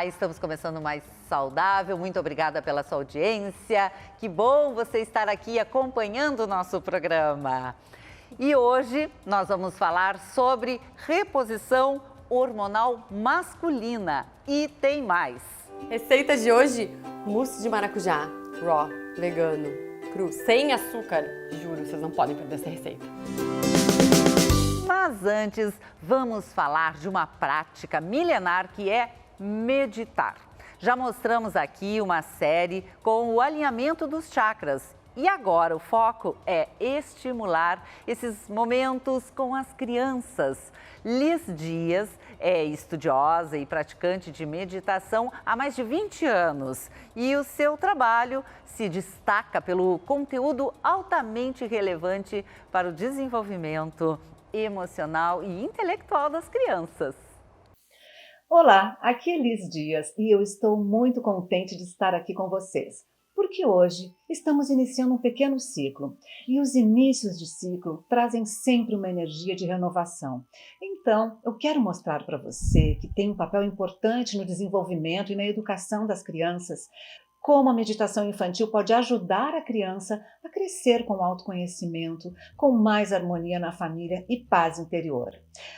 Olá, estamos começando mais saudável. Muito obrigada pela sua audiência. Que bom você estar aqui acompanhando o nosso programa. E hoje nós vamos falar sobre reposição hormonal masculina. E tem mais. Receita de hoje, mousse de maracujá, raw, vegano, cru, sem açúcar. Juro, vocês não podem perder essa receita. Mas antes, vamos falar de uma prática milenar que é meditar. Já mostramos aqui uma série com o alinhamento dos chakras. E agora o foco é estimular esses momentos com as crianças. Liz Dias é estudiosa e praticante de meditação há mais de 20 anos. E o seu trabalho se destaca pelo conteúdo altamente relevante para o desenvolvimento emocional e intelectual das crianças. Olá, aqui é Liz Dias e eu estou muito contente de estar aqui com vocês, porque hoje estamos iniciando um pequeno ciclo e os inícios de ciclo trazem sempre uma energia de renovação. Então, eu quero mostrar para você que tem um papel importante no desenvolvimento e na educação das crianças, como a meditação infantil pode ajudar a criança a crescer com autoconhecimento, com mais harmonia na família e paz interior.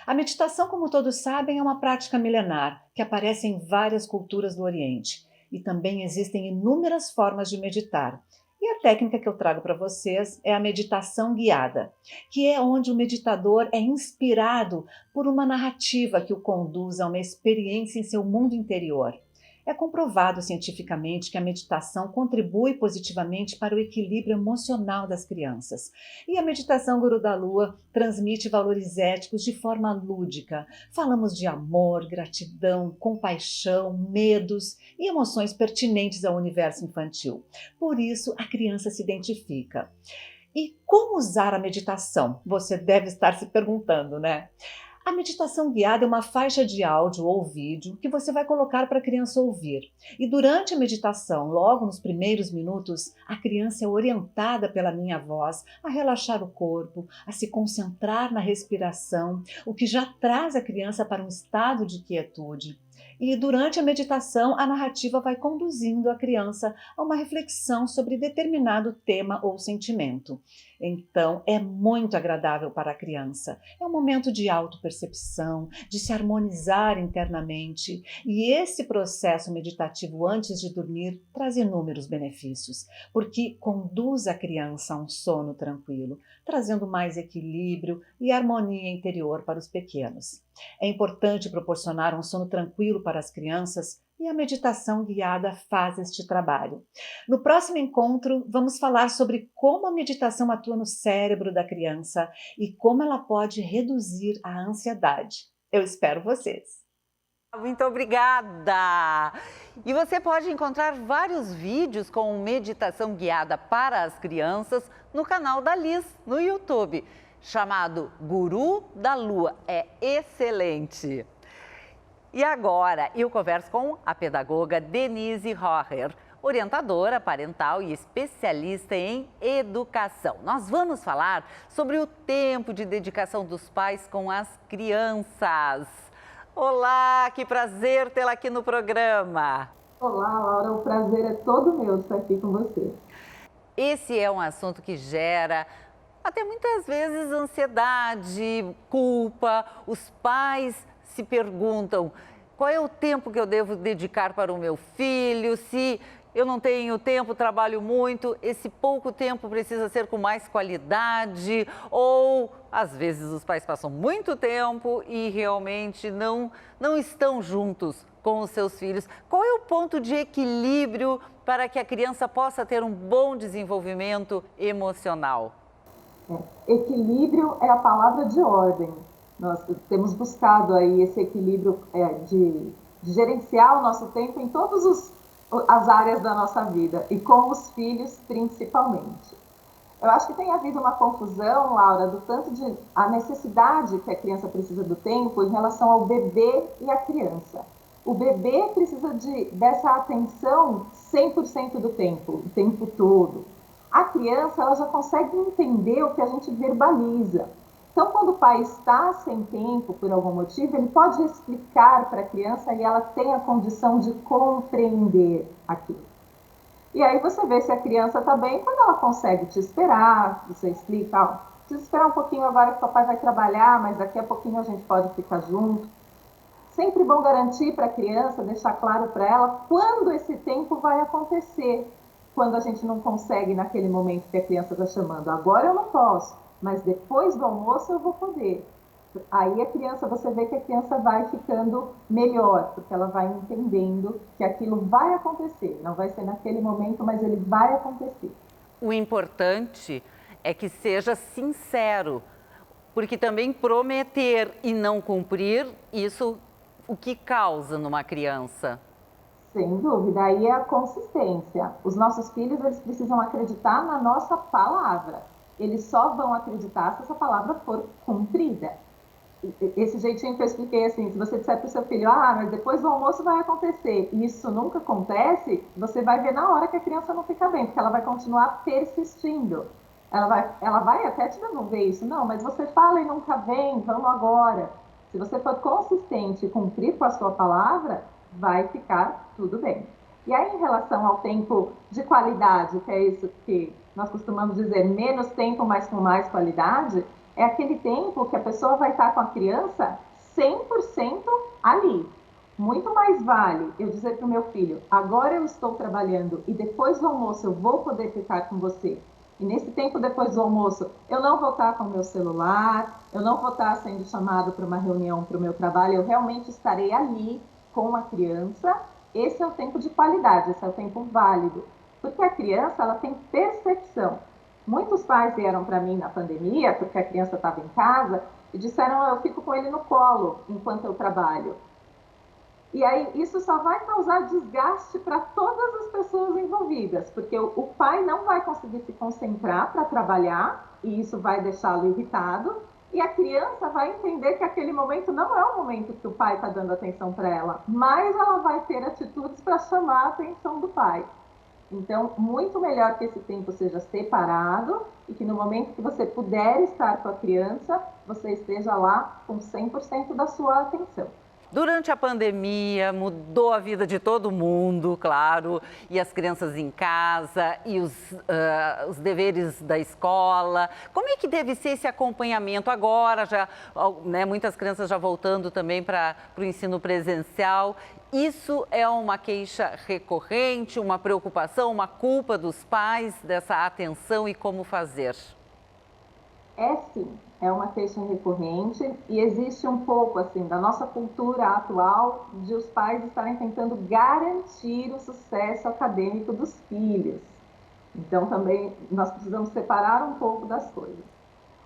A meditação, como todos sabem, é uma prática milenar que aparece em várias culturas do Oriente e também existem inúmeras formas de meditar. E a técnica que eu trago para vocês é a meditação guiada, que é onde o meditador é inspirado por uma narrativa que o conduz a uma experiência em seu mundo interior. É comprovado cientificamente que a meditação contribui positivamente para o equilíbrio emocional das crianças. E a meditação Guru da Lua transmite valores éticos de forma lúdica. Falamos de amor, gratidão, compaixão, medos e emoções pertinentes ao universo infantil. Por isso, a criança se identifica. E como usar a meditação? Você deve estar se perguntando, né? A meditação guiada é uma faixa de áudio ou vídeo que você vai colocar para a criança ouvir. E durante a meditação, logo nos primeiros minutos, a criança é orientada pela minha voz a relaxar o corpo, a se concentrar na respiração, o que já traz a criança para um estado de quietude. E durante a meditação, a narrativa vai conduzindo a criança a uma reflexão sobre determinado tema ou sentimento. Então, é muito agradável para a criança. É um momento de autopercepção, de se harmonizar internamente. E esse processo meditativo antes de dormir traz inúmeros benefícios, porque conduz a criança a um sono tranquilo, trazendo mais equilíbrio e harmonia interior para os pequenos. É importante proporcionar um sono tranquilo para as crianças e a meditação guiada faz este trabalho. No próximo encontro, vamos falar sobre como a meditação atua no cérebro da criança e como ela pode reduzir a ansiedade. Eu espero vocês! Muito obrigada! E você pode encontrar vários vídeos com meditação guiada para as crianças no canal da Liz no YouTube, chamado Guru da Lua. É excelente! E agora eu converso com a pedagoga Denise Rohrer, orientadora parental e especialista em educação. Nós vamos falar sobre o tempo de dedicação dos pais com as crianças. Olá, que prazer tê-la aqui no programa. Olá, Laura, o prazer é todo meu de estar aqui com você. Esse é um assunto que gera até muitas vezes ansiedade, culpa. Os pais se perguntam qual é o tempo que eu devo dedicar para o meu filho, se eu não tenho tempo, trabalho muito, esse pouco tempo precisa ser com mais qualidade, ou às vezes os pais passam muito tempo e realmente não estão juntos com os seus filhos. Qual é o ponto de equilíbrio para que a criança possa ter um bom desenvolvimento emocional? Equilíbrio é a palavra de ordem. Nós temos buscado aí esse equilíbrio de gerenciar o nosso tempo em todas as áreas da nossa vida e com os filhos principalmente. Eu acho que tem havido uma confusão, Laura, do tanto de a necessidade que a criança precisa do tempo em relação ao bebê e à criança. O bebê precisa dessa atenção 100% do tempo, o tempo todo. A criança ela já consegue entender o que a gente verbaliza. Então, quando o pai está sem tempo, por algum motivo, ele pode explicar para a criança e ela tem a condição de compreender aquilo. E aí você vê se a criança está bem quando ela consegue te esperar, você explica, ó, precisa esperar um pouquinho agora que o papai vai trabalhar, mas daqui a pouquinho a gente pode ficar junto. Sempre bom garantir para a criança, deixar claro para ela quando esse tempo vai acontecer. Quando a gente não consegue naquele momento que a criança está chamando, agora eu não posso, mas depois do almoço eu vou poder. Aí a criança, você vê que a criança vai ficando melhor, porque ela vai entendendo que aquilo vai acontecer. Não vai ser naquele momento, mas ele vai acontecer. O importante é que seja sincero, porque também prometer e não cumprir, isso o que causa numa criança? Sem dúvida, aí é a consistência. Os nossos filhos, eles precisam acreditar na nossa palavra. Eles só vão acreditar se essa palavra for cumprida. Esse jeitinho que eu expliquei assim, se você disser para o seu filho, mas depois do almoço vai acontecer, e isso nunca acontece, você vai ver na hora que a criança não fica bem, porque ela vai continuar persistindo. Ela vai até te devolver isso, não, mas você fala e nunca vem, vamos agora. Se você for consistente e cumprir com a sua palavra, vai ficar tudo bem. E aí, em relação ao tempo de qualidade, que é isso que nós costumamos dizer, menos tempo, mas com mais qualidade, é aquele tempo que a pessoa vai estar com a criança 100% ali. Muito mais vale eu dizer para o meu filho, agora eu estou trabalhando e depois do almoço eu vou poder ficar com você. E nesse tempo depois do almoço, eu não vou estar com o meu celular, eu não vou estar sendo chamado para uma reunião para o meu trabalho, eu realmente estarei ali com a criança. Esse é o tempo de qualidade, esse é o tempo válido. Porque a criança, ela tem percepção. Muitos pais vieram para mim na pandemia, porque a criança estava em casa, e disseram, eu fico com ele no colo enquanto eu trabalho. E aí isso só vai causar desgaste para todas as pessoas envolvidas, porque o pai não vai conseguir se concentrar para trabalhar, e isso vai deixá-lo irritado, e a criança vai entender que aquele momento não é o momento que o pai está dando atenção para ela, mas ela vai ter atitudes para chamar a atenção do pai. Então, muito melhor que esse tempo seja separado e que no momento que você puder estar com a criança, você esteja lá com 100% da sua atenção. Durante a pandemia, mudou a vida de todo mundo, claro, e as crianças em casa, e os deveres da escola. Como é que deve ser esse acompanhamento agora, já, né, muitas crianças já voltando também para o ensino presencial? Isso é uma queixa recorrente, uma preocupação, uma culpa dos pais dessa atenção e como fazer? É sim, é uma queixa recorrente e existe um pouco assim da nossa cultura atual de os pais estarem tentando garantir o sucesso acadêmico dos filhos. Então também nós precisamos separar um pouco das coisas.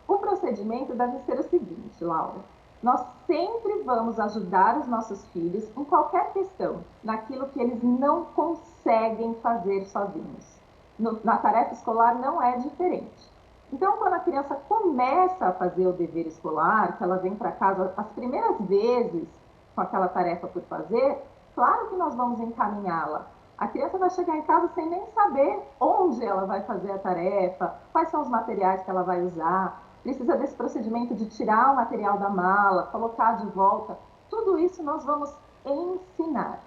O procedimento deve ser o seguinte, Laura. Nós sempre vamos ajudar os nossos filhos em qualquer questão, naquilo que eles não conseguem fazer sozinhos. Na tarefa escolar não é diferente. Então, quando a criança começa a fazer o dever escolar, que ela vem para casa as primeiras vezes com aquela tarefa por fazer, claro que nós vamos encaminhá-la. A criança vai chegar em casa sem nem saber onde ela vai fazer a tarefa, quais são os materiais que ela vai usar, precisa desse procedimento de tirar o material da mala, colocar de volta. Tudo isso nós vamos ensinar.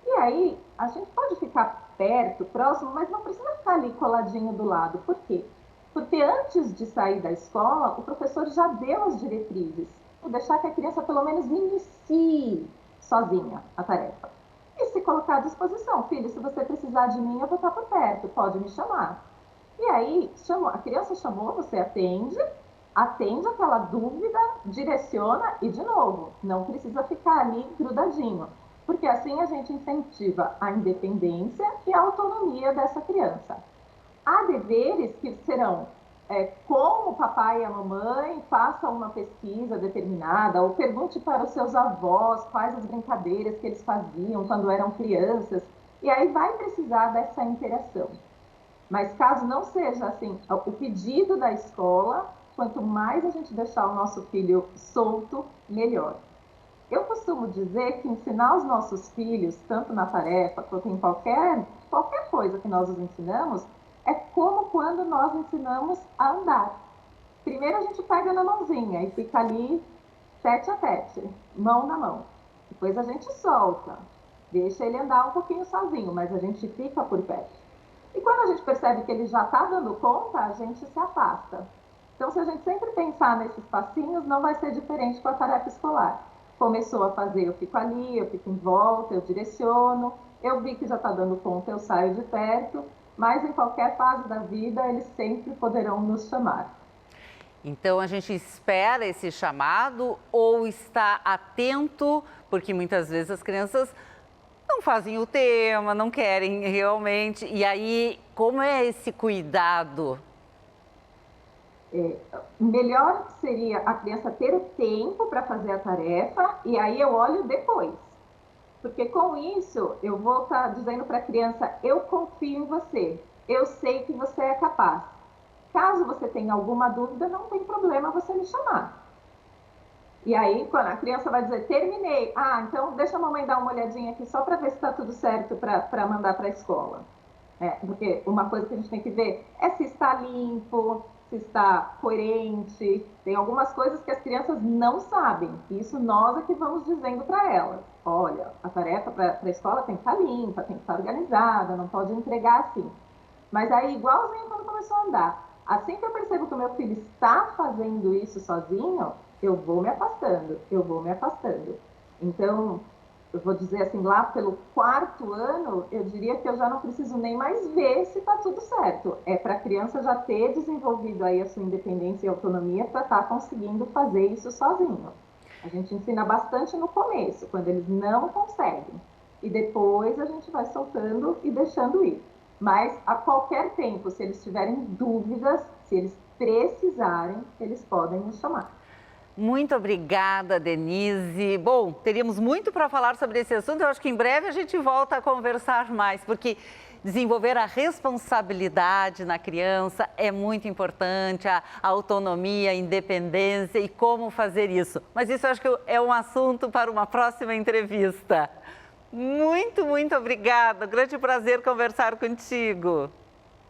E aí, a gente pode ficar perto, próximo, mas não precisa ficar ali coladinho do lado. Por quê? Porque antes de sair da escola, o professor já deu as diretrizes. Vou deixar que a criança pelo menos inicie sozinha a tarefa. E se colocar à disposição, filho, se você precisar de mim, eu vou estar por perto, pode me chamar. E aí, a criança chamou, você atende aquela dúvida, direciona e de novo, não precisa ficar ali grudadinho. Porque assim a gente incentiva a independência e a autonomia dessa criança. Há deveres que serão como o papai e a mamãe façam uma pesquisa determinada ou pergunte para os seus avós quais as brincadeiras que eles faziam quando eram crianças. E aí vai precisar dessa interação. Mas caso não seja assim, o pedido da escola, quanto mais a gente deixar o nosso filho solto, melhor. Eu costumo dizer que ensinar os nossos filhos, tanto na tarefa quanto em qualquer coisa que nós os ensinamos, é como quando nós ensinamos a andar. Primeiro a gente pega na mãozinha e fica ali tete a tete, mão na mão. Depois a gente solta, deixa ele andar um pouquinho sozinho, mas a gente fica por perto. E quando a gente percebe que ele já está dando conta, a gente se afasta. Então, se a gente sempre pensar nesses passinhos, não vai ser diferente com a tarefa escolar. Começou a fazer, eu fico ali, eu fico em volta, eu direciono, eu vi que já está dando conta, eu saio de perto, mas em qualquer fase da vida, eles sempre poderão nos chamar. Então a gente espera esse chamado ou está atento, porque muitas vezes as crianças não fazem o tema, não querem realmente. E aí, como é esse cuidado? Melhor seria a criança ter o tempo para fazer a tarefa e aí eu olho depois. Porque com isso eu vou estar dizendo para a criança, eu confio em você, eu sei que você é capaz. Caso você tenha alguma dúvida, não tem problema você me chamar. E aí, quando a criança vai dizer, terminei. Ah, então deixa a mamãe dar uma olhadinha aqui só para ver se está tudo certo para mandar para a escola. Porque uma coisa que a gente tem que ver é se está limpo, se está coerente. Tem algumas coisas que as crianças não sabem. E isso nós é que vamos dizendo para elas. Olha, a tarefa para a escola tem que estar limpa, tem que estar organizada, não pode entregar assim. Mas aí, igualzinho quando começou a andar. Assim que eu percebo que o meu filho está fazendo isso sozinho, eu vou me afastando, eu vou me afastando. Então, eu vou dizer assim, lá pelo 4º ano, eu diria que eu já não preciso nem mais ver se está tudo certo. É para a criança já ter desenvolvido aí a sua independência e autonomia para estar conseguindo fazer isso sozinho. A gente ensina bastante no começo, quando eles não conseguem. E depois a gente vai soltando e deixando ir. Mas a qualquer tempo, se eles tiverem dúvidas, se eles precisarem, eles podem nos chamar. Muito obrigada, Denise. Bom, teríamos muito para falar sobre esse assunto. Eu acho que em breve a gente volta a conversar mais, porque desenvolver a responsabilidade na criança é muito importante, a autonomia, a independência e como fazer isso. Mas isso eu acho que é um assunto para uma próxima entrevista. Muito, muito obrigada. Grande prazer conversar contigo.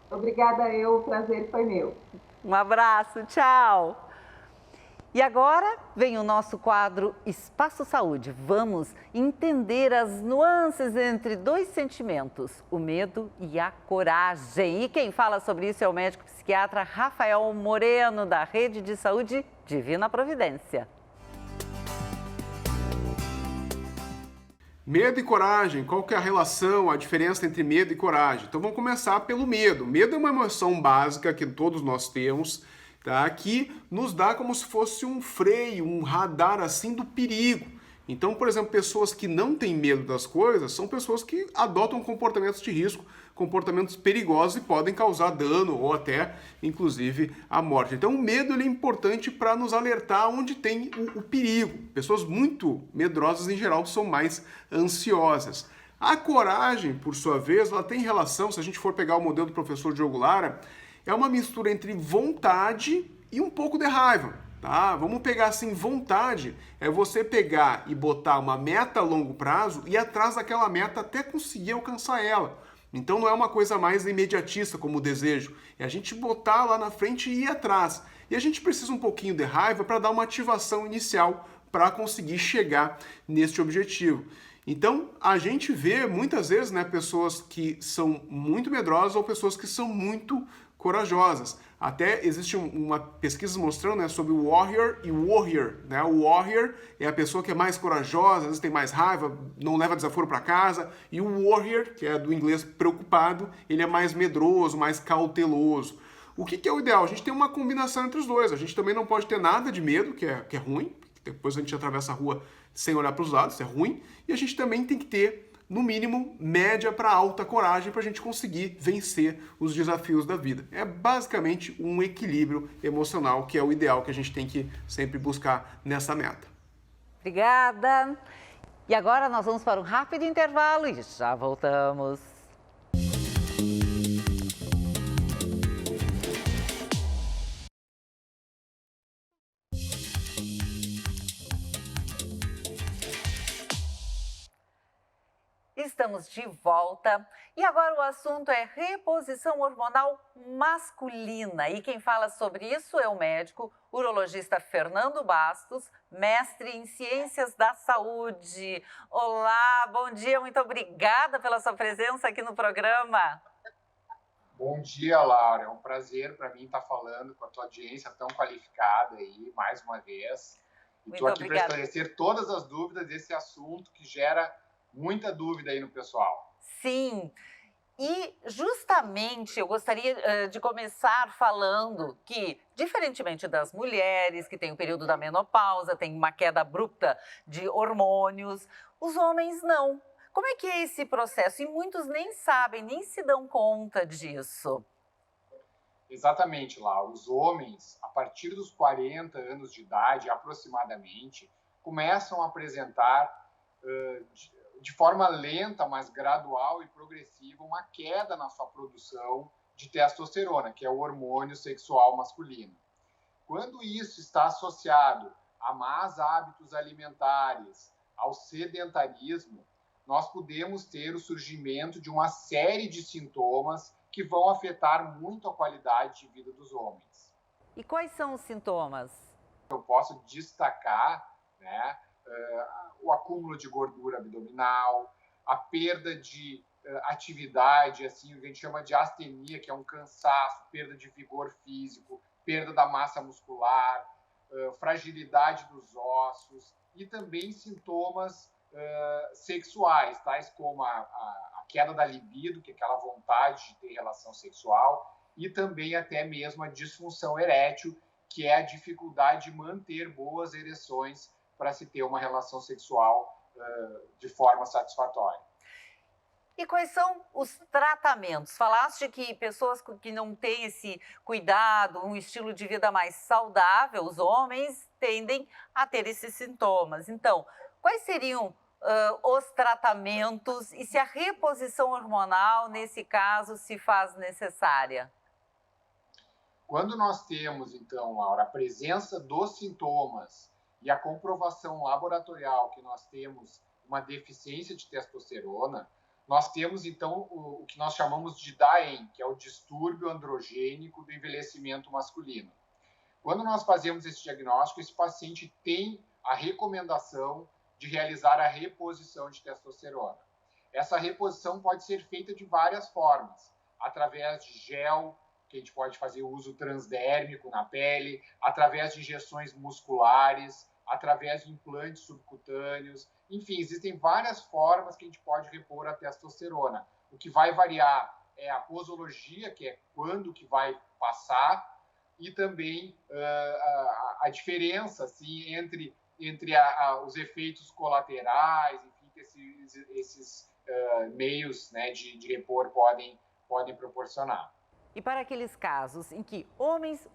Obrigada eu, o prazer foi meu. Um abraço, tchau. E agora vem o nosso quadro Espaço Saúde. Vamos entender as nuances entre dois sentimentos, o medo e a coragem. E quem fala sobre isso é o médico psiquiatra Rafael Moreno, da Rede de Saúde Divina Providência. Medo e coragem, qual que é a relação, a diferença entre medo e coragem? Então vamos começar pelo medo. Medo é uma emoção básica que todos nós temos, tá? Que nos dá como se fosse um freio, um radar assim do perigo. Então, por exemplo, pessoas que não têm medo das coisas são pessoas que adotam comportamentos de risco, comportamentos perigosos e podem causar dano ou até, inclusive, a morte. Então, o medo ele é importante para nos alertar onde tem o perigo. Pessoas muito medrosas, em geral, são mais ansiosas. A coragem, por sua vez, ela tem relação, se a gente for pegar o modelo do professor Diogo Lara, é uma mistura entre vontade e um pouco de raiva. Tá? Vamos pegar assim, vontade é você pegar e botar uma meta a longo prazo e ir atrás daquela meta até conseguir alcançar ela. Então não é uma coisa mais imediatista como o desejo, é a gente botar lá na frente e ir atrás. E a gente precisa um pouquinho de raiva para dar uma ativação inicial para conseguir chegar neste objetivo. Então a gente vê muitas vezes, né, pessoas que são muito medrosas ou pessoas que são muito corajosas. Até existe uma pesquisa mostrando, né, sobre o warrior e o warrior. Né? O warrior é a pessoa que é mais corajosa, às vezes tem mais raiva, não leva desaforo para casa. E o warrior, que é do inglês preocupado, ele é mais medroso, mais cauteloso. O que é o ideal? A gente tem uma combinação entre os dois. A gente também não pode ter nada de medo, que é ruim. Depois a gente atravessa a rua sem olhar para os lados, isso é ruim. E a gente também tem que ter, no mínimo, média para alta coragem para a gente conseguir vencer os desafios da vida. É basicamente um equilíbrio emocional que é o ideal que a gente tem que sempre buscar nessa meta. Obrigada. E agora nós vamos para um rápido intervalo e já voltamos. Estamos de volta e agora o assunto é reposição hormonal masculina. E quem fala sobre isso é o médico urologista Fernando Bastos, mestre em Ciências da Saúde. Olá, bom dia, muito obrigada pela sua presença aqui no programa. Bom dia, Laura. É um prazer para mim estar falando com a tua audiência tão qualificada aí, mais uma vez. E estou aqui para esclarecer todas as dúvidas desse assunto que gera muita dúvida aí no pessoal. Sim, e justamente eu gostaria de começar falando que, diferentemente das mulheres que têm o período da menopausa, tem uma queda abrupta de hormônios, os homens não. Como é que é esse processo? E muitos nem sabem, nem se dão conta disso. Exatamente, Laura. Os homens, a partir dos 40 anos de idade, aproximadamente, começam a apresentar, de forma lenta, mas gradual e progressiva, uma queda na sua produção de testosterona, que é o hormônio sexual masculino. Quando isso está associado a más hábitos alimentares, ao sedentarismo, nós podemos ter o surgimento de uma série de sintomas que vão afetar muito a qualidade de vida dos homens. E quais são os sintomas? Eu posso destacar, o acúmulo de gordura abdominal, a perda de atividade, assim, o que a gente chama de astenia, que é um cansaço, perda de vigor físico, perda da massa muscular, fragilidade dos ossos e também sintomas sexuais, tais como a queda da libido, que é aquela vontade de ter relação sexual, e também até mesmo a disfunção erétil, que é a dificuldade de manter boas ereções para se ter uma relação sexual de forma satisfatória. E quais são os tratamentos? Falaste que pessoas que não têm esse cuidado, um estilo de vida mais saudável, os homens tendem a ter esses sintomas. Então, quais seriam os tratamentos e se a reposição hormonal, nesse caso, se faz necessária? Quando nós temos, então, Laura, a presença dos sintomas e a comprovação laboratorial que nós temos uma deficiência de testosterona, nós temos, então, o que nós chamamos de DAEM, que é o distúrbio androgênico do envelhecimento masculino. Quando nós fazemos esse diagnóstico, esse paciente tem a recomendação de realizar a reposição de testosterona. Essa reposição pode ser feita de várias formas, através de gel, que a gente pode fazer uso transdérmico na pele, através de injeções musculares, através de implantes subcutâneos. Enfim, existem várias formas que a gente pode repor a testosterona. O que vai variar é a posologia, que é quando que vai passar, e também a diferença assim, entre os efeitos colaterais, enfim, que esses meios, né, de repor podem proporcionar. E para aqueles casos em que homens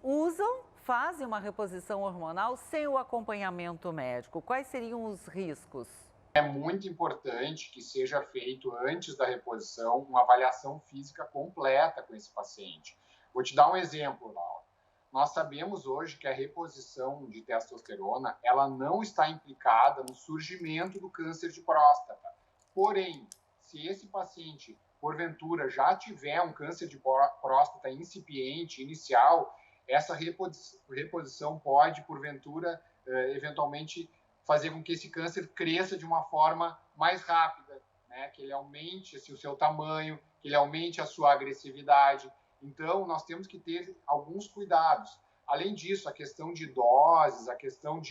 fazem uma reposição hormonal sem o acompanhamento médico, quais seriam os riscos? É muito importante que seja feito, antes da reposição, uma avaliação física completa com esse paciente. Vou te dar um exemplo, Laura. Nós sabemos hoje que a reposição de testosterona, ela não está implicada no surgimento do câncer de próstata. Porém, se esse paciente, porventura, já tiver um câncer de próstata incipiente, inicial, essa reposição pode, porventura, eventualmente, fazer com que esse câncer cresça de uma forma mais rápida, né? Que ele aumente assim, o seu tamanho, que ele aumente a sua agressividade. Então, nós temos que ter alguns cuidados. Além disso, a questão de doses, a questão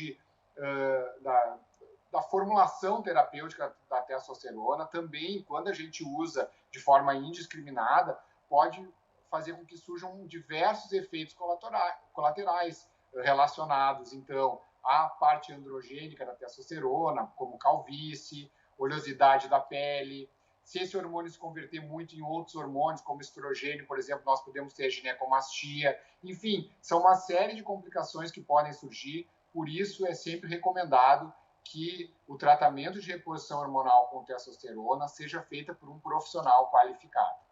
da formulação terapêutica da testosterona, também, quando a gente usa de forma indiscriminada, pode fazer com que surjam diversos efeitos colaterais relacionados, então, à parte androgênica da testosterona, como calvície, oleosidade da pele. Se esse hormônio se converter muito em outros hormônios, como estrogênio, por exemplo, nós podemos ter a ginecomastia. Enfim, são uma série de complicações que podem surgir, por isso é sempre recomendado que o tratamento de reposição hormonal com testosterona seja feita por um profissional qualificado.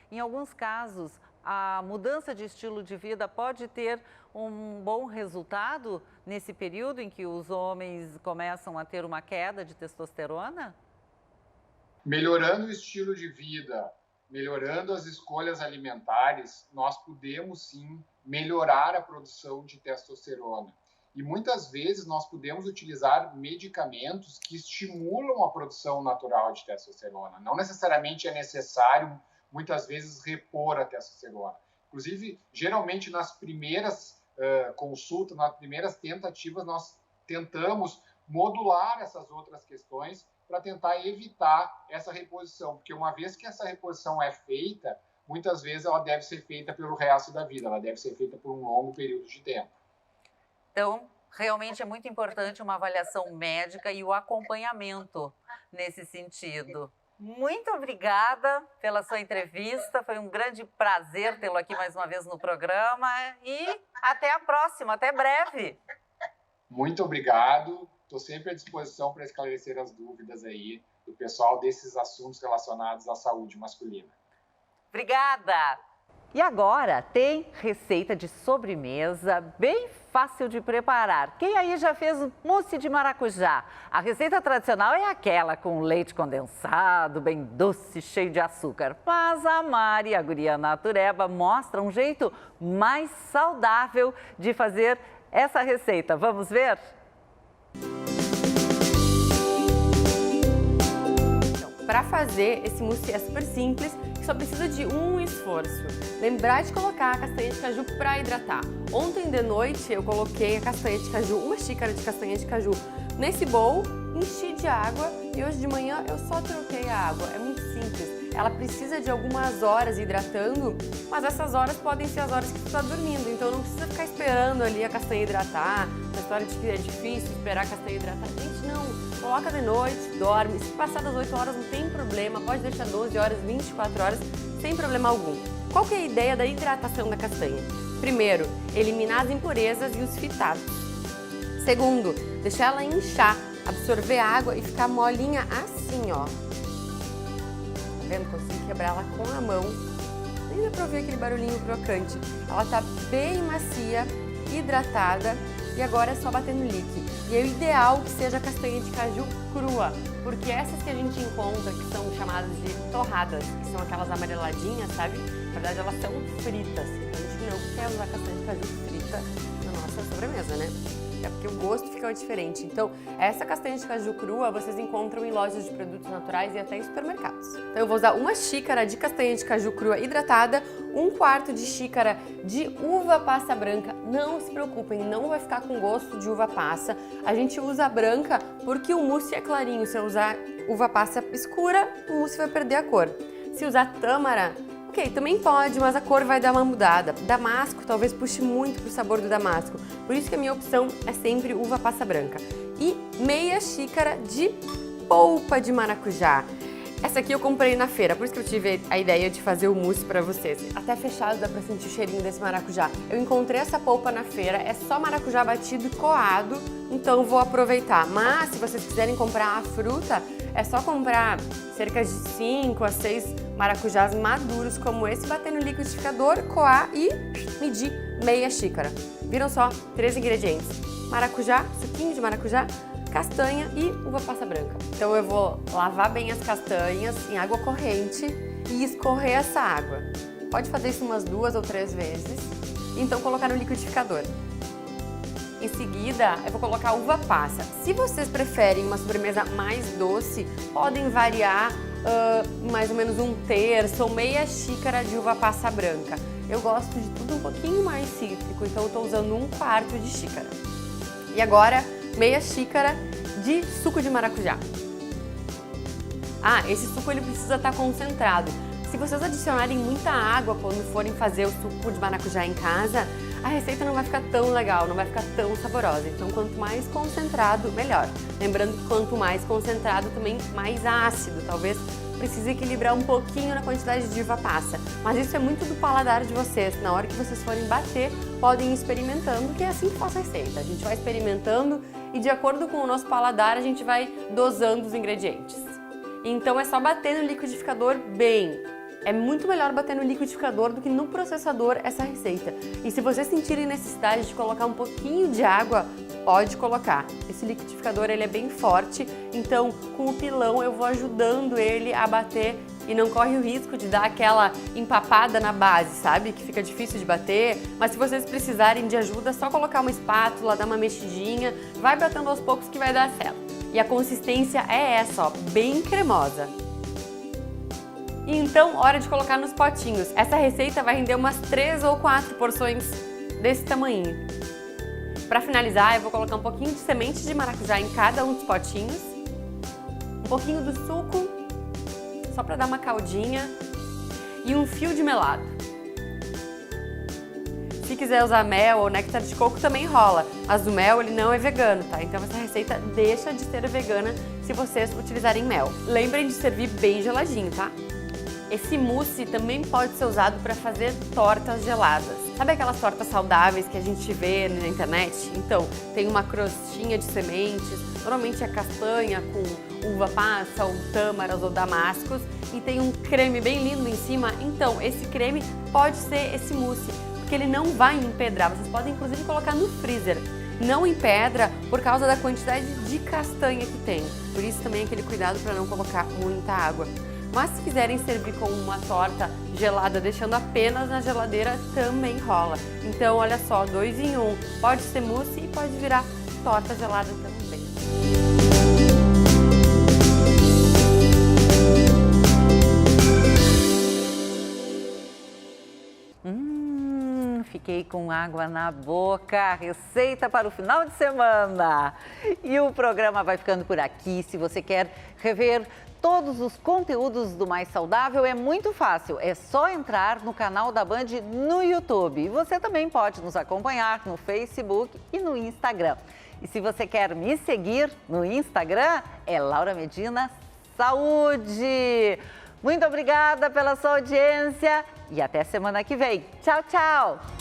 Em alguns casos, a mudança de estilo de vida pode ter um bom resultado nesse período em que os homens começam a ter uma queda de testosterona? Melhorando o estilo de vida, melhorando as escolhas alimentares, nós podemos sim melhorar a produção de testosterona. E muitas vezes nós podemos utilizar medicamentos que estimulam a produção natural de testosterona. Não necessariamente é necessário, muitas vezes, repor a testosterona. Inclusive, geralmente nas primeiras consultas, nas primeiras tentativas, nós tentamos modular essas outras questões para tentar evitar essa reposição, porque uma vez que essa reposição é feita, muitas vezes ela deve ser feita pelo resto da vida, ela deve ser feita por um longo período de tempo. Então, realmente é muito importante uma avaliação médica e o acompanhamento nesse sentido. Muito obrigada pela sua entrevista, foi um grande prazer tê-lo aqui mais uma vez no programa e até a próxima, até breve. Muito obrigado, estou sempre à disposição para esclarecer as dúvidas aí do pessoal desses assuntos relacionados à saúde masculina. Obrigada! E agora tem receita de sobremesa bem fácil de preparar. Quem aí já fez mousse de maracujá? A receita tradicional é aquela com leite condensado, bem doce, cheio de açúcar. Mas a Mari e a guria Natureba mostram um jeito mais saudável de fazer essa receita. Vamos ver? Para fazer esse mousse é super simples, só precisa de um esforço. Lembrar de colocar a castanha de caju para hidratar. Ontem de noite eu coloquei a castanha de caju, uma xícara de castanha de caju nesse bowl, enchi de água e hoje de manhã eu só troquei a água. É muito simples. Ela precisa de algumas horas hidratando, mas essas horas podem ser as horas que tu está dormindo, então não precisa ficar esperando ali a castanha hidratar. A história de que é difícil esperar a castanha hidratar. Gente, não. Coloca de noite, dorme. Se passar das 8 horas não tem problema, pode deixar 12 horas, 24 horas, sem problema algum. Qual que é a ideia da hidratação da castanha? Primeiro, eliminar as impurezas e os fitados. Segundo, deixar ela inchar, absorver água e ficar molinha assim, ó. Tá vendo? Consigo quebrar ela com a mão. Nem dá pra ouvir aquele barulhinho crocante. Ela tá bem macia, hidratada e agora é só bater no lique. E é o ideal que seja a castanha de caju crua, porque essas que a gente encontra, que são chamadas de torradas, que são aquelas amareladinhas, sabe? Na verdade, elas são fritas. A gente não quer usar castanha de caju frita na nossa sobremesa, né? É porque o gosto fica diferente. Então, essa castanha de caju crua vocês encontram em lojas de produtos naturais e até em supermercados. Então, eu vou usar uma xícara de castanha de caju crua hidratada, 1/4 de xícara de uva passa branca. Não se preocupem, não vai ficar com gosto de uva passa. A gente usa a branca porque o mousse é clarinho. Se eu usar uva passa escura, o mousse vai perder a cor. Se usar tâmara, ok, também pode, mas a cor vai dar uma mudada. Damasco talvez puxe muito pro sabor do damasco. Por isso que a minha opção é sempre uva passa branca. E meia xícara de polpa de maracujá. Essa aqui eu comprei na feira, por isso que eu tive a ideia de fazer o mousse para vocês. Até fechado dá pra sentir o cheirinho desse maracujá. Eu encontrei essa polpa na feira, é só maracujá batido e coado, então vou aproveitar. Mas se vocês quiserem comprar a fruta, é só comprar cerca de 5 a 6 maracujás maduros como esse, bater no liquidificador, coar e medir meia xícara. Viram só? 3 ingredientes: maracujá, suquinho de maracujá, castanha e uva passa branca. Então eu vou lavar bem as castanhas em água corrente e escorrer essa água. Pode fazer isso umas 2 ou 3 vezes. Então colocar no liquidificador. Em seguida, eu vou colocar uva passa. Se vocês preferem uma sobremesa mais doce, podem variar mais ou menos 1/3 ou meia xícara de uva passa branca. Eu gosto de tudo um pouquinho mais cítrico, então eu estou usando 1/4 de xícara. E agora, meia xícara de suco de maracujá. Esse suco ele precisa estar concentrado. Se vocês adicionarem muita água quando forem fazer o suco de maracujá em casa, a receita não vai ficar tão legal, não vai ficar tão saborosa. Então, quanto mais concentrado, melhor. Lembrando que quanto mais concentrado, também mais ácido. Talvez precise equilibrar um pouquinho na quantidade de uva passa. Mas isso é muito do paladar de vocês. Na hora que vocês forem bater, podem ir experimentando, que é assim que faço a receita. A gente vai experimentando e, de acordo com o nosso paladar, a gente vai dosando os ingredientes. Então, é só bater no liquidificador bem. É muito melhor bater no liquidificador do que no processador essa receita. E se vocês sentirem necessidade de colocar um pouquinho de água, pode colocar. Esse liquidificador ele é bem forte, então com o pilão eu vou ajudando ele a bater e não corre o risco de dar aquela empapada na base, sabe? Que fica difícil de bater, mas se vocês precisarem de ajuda, é só colocar uma espátula, dar uma mexidinha, vai batendo aos poucos que vai dar certo. E a consistência é essa, ó, bem cremosa. E então, hora de colocar nos potinhos. Essa receita vai render umas 3 ou 4 porções desse tamanho. Para finalizar, eu vou colocar um pouquinho de semente de maracujá em cada um dos potinhos, um pouquinho do suco, só para dar uma caldinha, e um fio de melado. Se quiser usar mel ou néctar de coco também rola, mas o mel ele não é vegano, tá? Então essa receita deixa de ser vegana se vocês utilizarem mel. Lembrem de servir bem geladinho, tá? Esse mousse também pode ser usado para fazer tortas geladas. Sabe aquelas tortas saudáveis que a gente vê na internet? Então, tem uma crostinha de sementes, normalmente é castanha com uva passa, ou tâmaras ou damascos, e tem um creme bem lindo em cima. Então, esse creme pode ser esse mousse, porque ele não vai empedrar. Vocês podem inclusive colocar no freezer. Não empedra por causa da quantidade de castanha que tem. Por isso também aquele cuidado para não colocar muita água. Mas se quiserem servir com uma torta gelada, deixando apenas na geladeira, também rola. Então, olha só, 2 em 1. Pode ser mousse e pode virar torta gelada também. Fiquei com água na boca, receita para o final de semana. E o programa vai ficando por aqui. Se você quer rever todos os conteúdos do Mais Saudável, é muito fácil. É só entrar no canal da Band no YouTube. E você também pode nos acompanhar no Facebook e no Instagram. E se você quer me seguir no Instagram, é Laura Medina Saúde. Muito obrigada pela sua audiência e até semana que vem. Tchau, tchau!